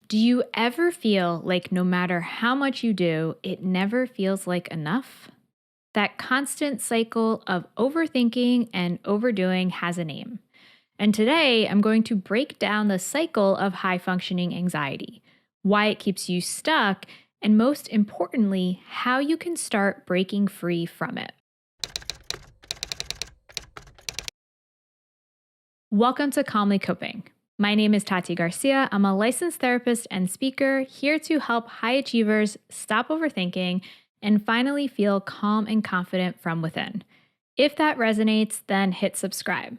Do you ever feel like no matter how much you do, it never feels like enough? That constant cycle of overthinking and overdoing has a name. And today I'm going to break down the cycle of high functioning anxiety, why it keeps you stuck, and most importantly, how you can start breaking free from it. Welcome to Calmly Coping. My name is Tati Garcia. I'm a licensed therapist and speaker here to help high achievers stop overthinking and finally feel calm and confident from within. If that resonates, then hit subscribe.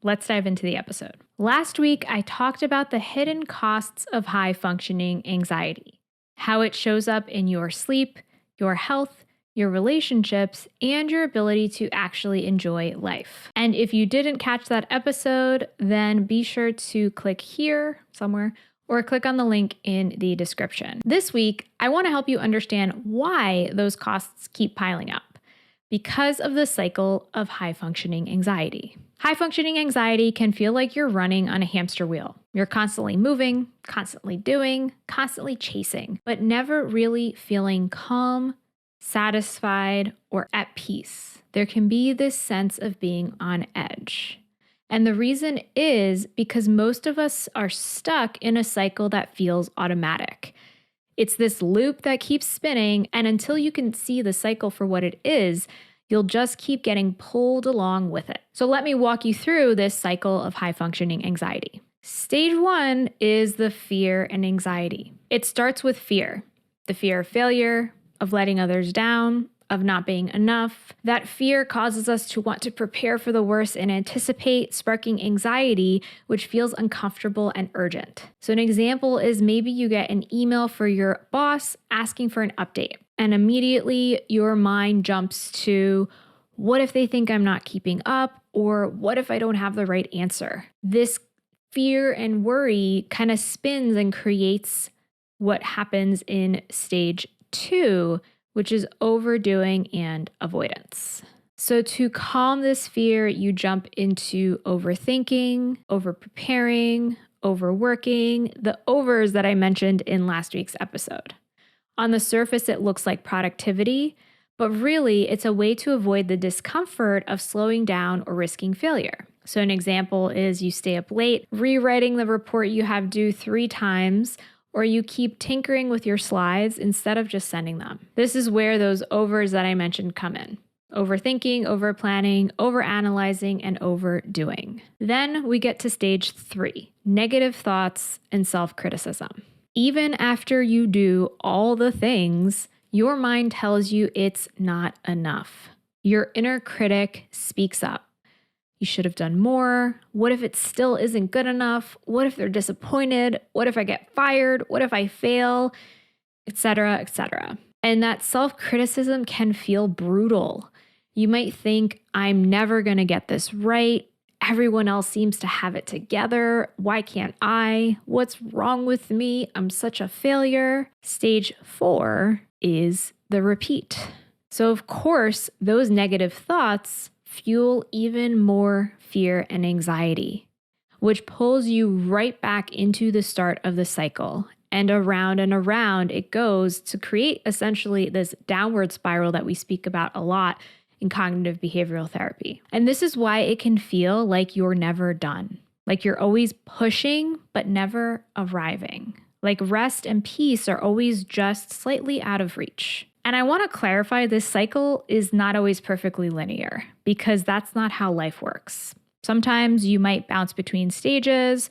Let's dive into the episode. Last week, I talked about the hidden costs of high functioning anxiety, how it shows up in your sleep, your health, your relationships, and your ability to actually enjoy life. And if you didn't catch that episode, then be sure to click here somewhere or click on the link in the description. This week, I want to help you understand why those costs keep piling up because of the cycle of high functioning anxiety. High functioning anxiety can feel like you're running on a hamster wheel. You're constantly moving, constantly doing, constantly chasing, but never really feeling calm, satisfied, or at peace. There can be this sense of being on edge. And the reason is because most of us are stuck in a cycle that feels automatic. It's this loop that keeps spinning, and until you can see the cycle for what it is, you'll just keep getting pulled along with it. So let me walk you through this cycle of high functioning anxiety. Stage 1 is the fear and anxiety. It starts with fear, the fear of failure, of letting others down, of not being enough. That fear causes us to want to prepare for the worst and anticipate, sparking anxiety, which feels uncomfortable and urgent. So an example is maybe you get an email for your boss asking for an update, and immediately your mind jumps to, what if they think I'm not keeping up? Or what if I don't have the right answer? This fear and worry kind of spins and creates what happens in stage 2, which is overdoing and avoidance. So to calm this fear, you jump into overthinking, overpreparing, overworking, the overs that I mentioned in last week's episode. On the surface, it looks like productivity, but really it's a way to avoid the discomfort of slowing down or risking failure. So an example is you stay up late, rewriting the report you have due 3 times, or you keep tinkering with your slides instead of just sending them. This is where those overs that I mentioned come in. Overthinking, overplanning, overanalyzing, and overdoing. Then we get to stage 3, negative thoughts and self-criticism. Even after you do all the things, your mind tells you it's not enough. Your inner critic speaks up. You should have done more. What if it still isn't good enough? What if they're disappointed? What if I get fired? What if I fail? Etc., etc. And that self-criticism can feel brutal. You might think, I'm never going to get this right. Everyone else seems to have it together. Why can't I? What's wrong with me? I'm such a failure. Stage 4 is the repeat. So of course, those negative thoughts fuel even more fear and anxiety, which pulls you right back into the start of the cycle. And around it goes to create essentially this downward spiral that we speak about a lot in cognitive behavioral therapy. And this is why it can feel like you're never done, like you're always pushing, but never arriving. Like rest and peace are always just slightly out of reach. And I want to clarify, this cycle is not always perfectly linear because that's not how life works. Sometimes you might bounce between stages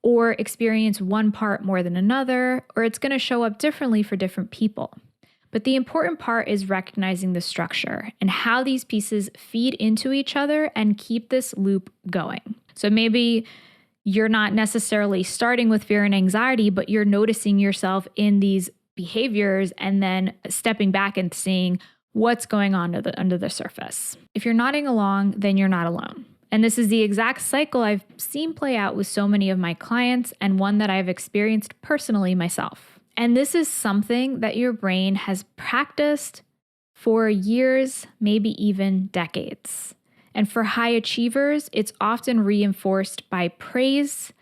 or experience one part more than another, or it's going to show up differently for different people. But the important part is recognizing the structure and how these pieces feed into each other and keep this loop going. So maybe you're not necessarily starting with fear and anxiety, but you're noticing yourself in these behaviors and then stepping back and seeing what's going on under the surface. If you're nodding along, then you're not alone. And this is the exact cycle I've seen play out with so many of my clients and one that I've experienced personally myself. And this is something that your brain has practiced for years, maybe even decades. And for high achievers, it's often reinforced by praise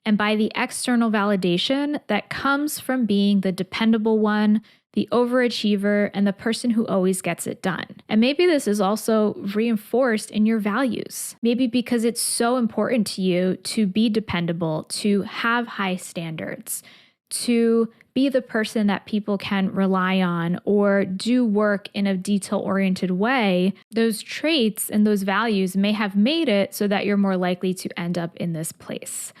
and by the external validation that comes from being the dependable one, the overachiever, and the person who always gets it done. And maybe this is also reinforced in your values. Maybe because it's so important to you to be dependable, to have high standards, to be the person that people can rely on or do work in a detail-oriented way. Those traits and those values may have made it so that you're more likely to end up in this place.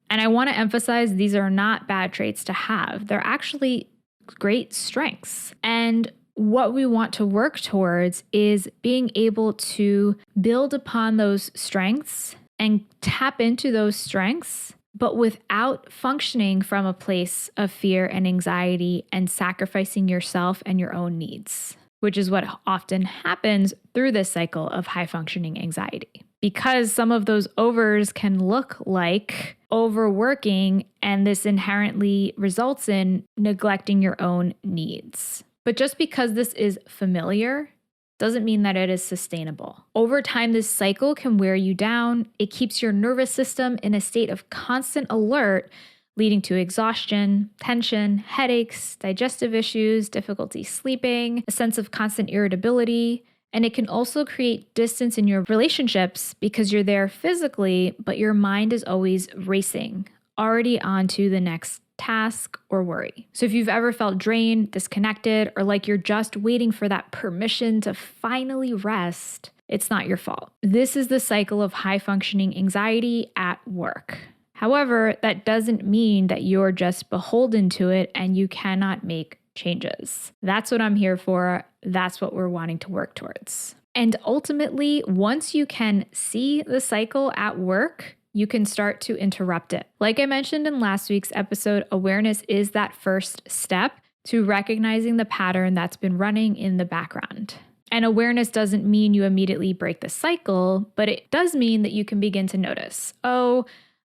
And I want to emphasize these are not bad traits to have. They're actually great strengths. And what we want to work towards is being able to build upon those strengths and tap into those strengths, but without functioning from a place of fear and anxiety and sacrificing yourself and your own needs, which is what often happens through this cycle of high functioning anxiety. Because some of those overs can look like overworking, and this inherently results in neglecting your own needs. But just because this is familiar doesn't mean that it is sustainable. Over time, this cycle can wear you down. It keeps your nervous system in a state of constant alert, leading to exhaustion, tension, headaches, digestive issues, difficulty sleeping, a sense of constant irritability. And it can also create distance in your relationships because you're there physically, but your mind is always racing, already on to the next task or worry. So if you've ever felt drained, disconnected, or like you're just waiting for that permission to finally rest, it's not your fault. This is the cycle of high functioning anxiety at work. However, that doesn't mean that you're just beholden to it and you cannot make changes. That's what I'm here for. That's what we're wanting to work towards. And ultimately, once you can see the cycle at work, you can start to interrupt it. Like I mentioned in last week's episode, awareness is that first step to recognizing the pattern that's been running in the background. And awareness doesn't mean you immediately break the cycle, but it does mean that you can begin to notice, oh,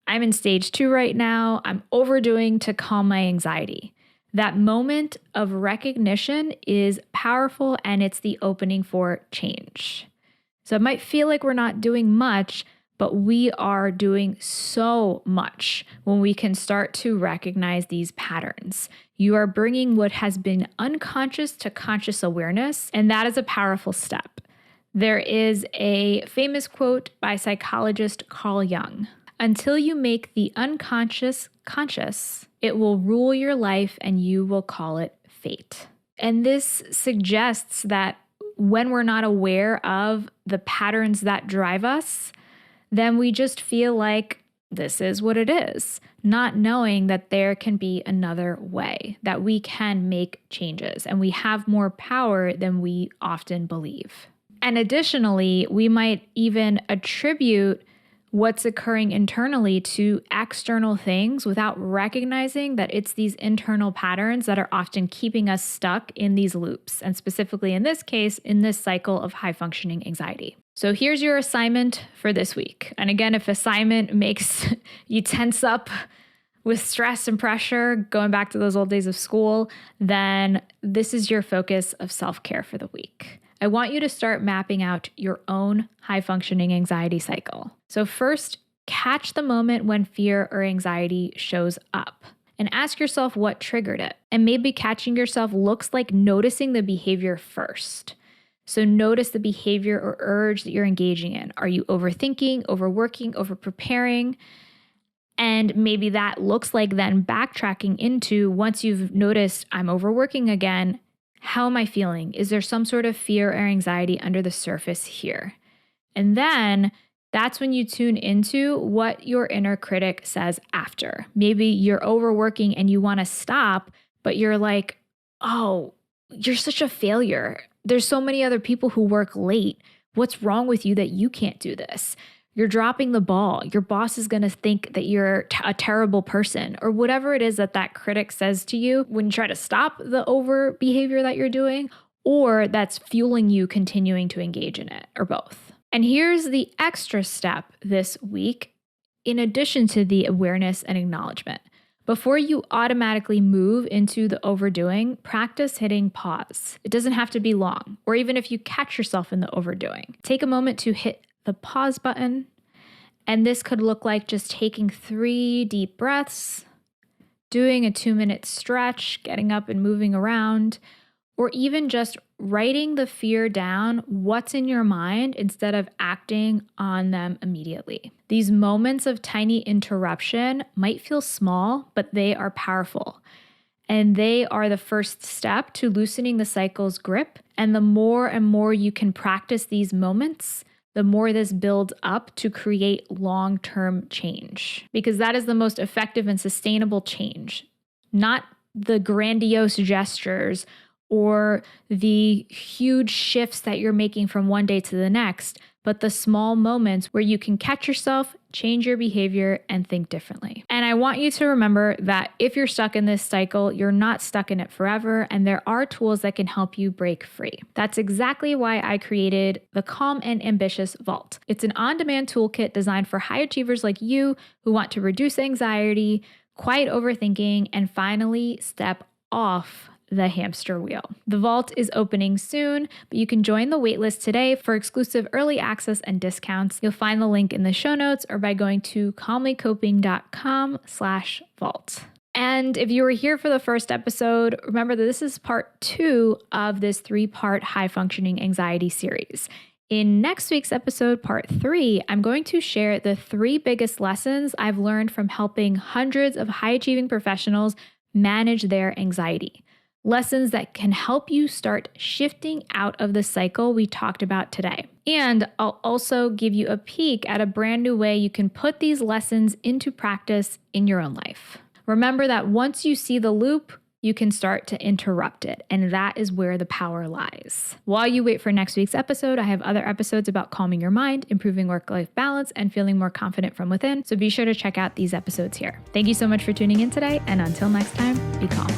I'm in stage 2 right now. I'm overdoing to calm my anxiety. That moment of recognition is powerful, and it's the opening for change. So it might feel like we're not doing much, but we are doing so much when we can start to recognize these patterns. You are bringing what has been unconscious to conscious awareness, and that is a powerful step. There is a famous quote by psychologist Carl Jung. Until you make the unconscious conscious, it will rule your life and you will call it fate. And this suggests that when we're not aware of the patterns that drive us, then we just feel like this is what it is, not knowing that there can be another way, that we can make changes and we have more power than we often believe. And additionally, we might even attribute what's occurring internally to external things without recognizing that it's these internal patterns that are often keeping us stuck in these loops, and specifically in this case, in this cycle of high functioning anxiety. So here's your assignment for this week. And again, if assignment makes you tense up with stress and pressure, going back to those old days of school, then this is your focus of self-care for the week. I want you to start mapping out your own high-functioning anxiety cycle. So first, catch the moment when fear or anxiety shows up and ask yourself what triggered it. And maybe catching yourself looks like noticing the behavior first. So notice the behavior or urge that you're engaging in. Are you overthinking, overworking, overpreparing? And maybe that looks like then backtracking into, once you've noticed I'm overworking again, how am I feeling? Is there some sort of fear or anxiety under the surface here? And then that's when you tune into what your inner critic says after. Maybe you're overworking and you want to stop, but you're like, oh, you're such a failure. There's so many other people who work late. What's wrong with you that you can't do this? You're dropping the ball. Your boss is going to think that you're a terrible person, or whatever it is that that critic says to you when you try to stop the over behavior that you're doing, or that's fueling you continuing to engage in it, or both. And here's the extra step this week, in addition to the awareness and acknowledgement. Before you automatically move into the overdoing, practice hitting pause. It doesn't have to be long, or even if you catch yourself in the overdoing. Take a moment to hit the pause button And this could look like just taking 3 deep breaths, doing a 2-minute stretch, getting up and moving around, or even just writing the fear down, what's in your mind, instead of acting on them immediately. These moments of tiny interruption might feel small, but they are powerful. And they are the first step to loosening the cycle's grip. And the more and more you can practice these moments, the more this builds up to create long-term change. Because that is the most effective and sustainable change, not the grandiose gestures or the huge shifts that you're making from one day to the next, but the small moments where you can catch yourself, change your behavior, and think differently. And I want you to remember that if you're stuck in this cycle, you're not stuck in it forever, and there are tools that can help you break free. That's exactly why I created the Calm and Ambitious Vault. It's an on-demand toolkit designed for high achievers like you who want to reduce anxiety, quiet overthinking, and finally step off the hamster wheel. The vault is opening soon, but you can join the waitlist today for exclusive early access and discounts. You'll find the link in the show notes or by going to calmlycoping.com/vault. And if you were here for the first episode, remember that this is part 2 of this 3-part high functioning anxiety series. In next week's episode, part 3, I'm going to share the 3 biggest lessons I've learned from helping hundreds of high achieving professionals manage their anxiety. Lessons that can help you start shifting out of the cycle we talked about today. And I'll also give you a peek at a brand new way you can put these lessons into practice in your own life. Remember that once you see the loop, you can start to interrupt it. And that is where the power lies. While you wait for next week's episode, I have other episodes about calming your mind, improving work-life balance, and feeling more confident from within. So be sure to check out these episodes here. Thank you so much for tuning in today. And until next time, be calm.